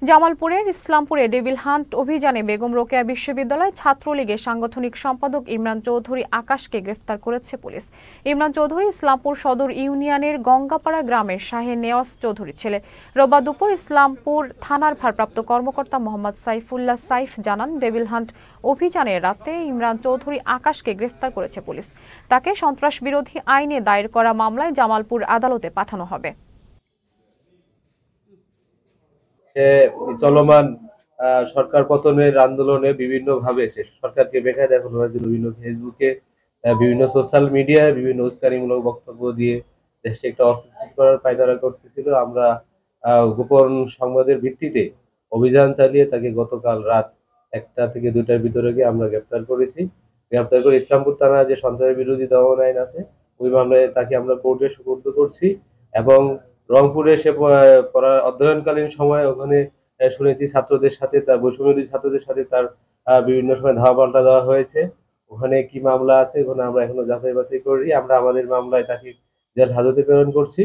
জামালপুরের ইসলামপুরে devil hunt অভিযানে বেগম রোকেয়া বিশ্ববিদ্যালয় ছাত্রলীগের সাংগঠনিক সম্পাদক ইমরান চৌধুরী আকাশকে গ্রেফতার করেছে পুলিশ। ইমরান চৌধুরী ইসলামপুর সদর ইউনিয়নের গঙ্গাপাড়া গ্রামের শাহে নেওয়াজ চৌধুরীর ছেলে। রোববার দুপুর ইসলামপুর থানার ভারপ্রাপ্ত কর্মকর্তা মোহাম্মদ সাইফুল্লাহ সাইফ জানান, ডেভিল হান্ট অভিযানের রাতে ইমরান চৌধুরী আকাশকে গ্রেফতার করেছে পুলিশ। তাকে সন্ত্রাস বিরোধী আইনে দায়ের করা মামলায় জামালপুর আদালতে পাঠানো হবে। চলমান সরকার পতনের আন্দোলনে বিভিন্নভাবে সরকারকে বেকার দেখানোর জন্য বিভিন্ন ফেসবুকে, বিভিন্ন সোশ্যাল মিডিয়ায় বিভিন্ন উস্কানিমূলক বক্তব্য দিয়ে দেশে একটা অস্থিতিশীল করার পায়তারা করতেছিল। আমরা গোপন সংবাদের ভিত্তিতে অভিযান চালিয়ে তাকে গতকাল রাত 1টা থেকে 2টার ভিতরে গিয়ে আমরা গ্রেপ্তার করেছি। গ্রেপ্তার করে ইসলামপুর থানা যে সন্ত্রাস বিরোধী দমন আইন আছে ওই মামলায় তাকে আমরা কোর্টে সোপর্দ করছি এবং রংপুরে সে অধ্যয়নকালীন সময় ওখানে শুনেছি ছাত্রদের সাথে, তার বৈষম্যবিরোধী ছাত্রদের সাথে তার বিভিন্ন সময় ধাওয়া পাল্টা দেওয়া হয়েছে। ওখানে কি মামলা আছে ওখানে আমরা এখনো যাচাই বাছাই করি। আমরা আমাদের মামলায় তাকে জেল হাজতে প্রেরণ করছি।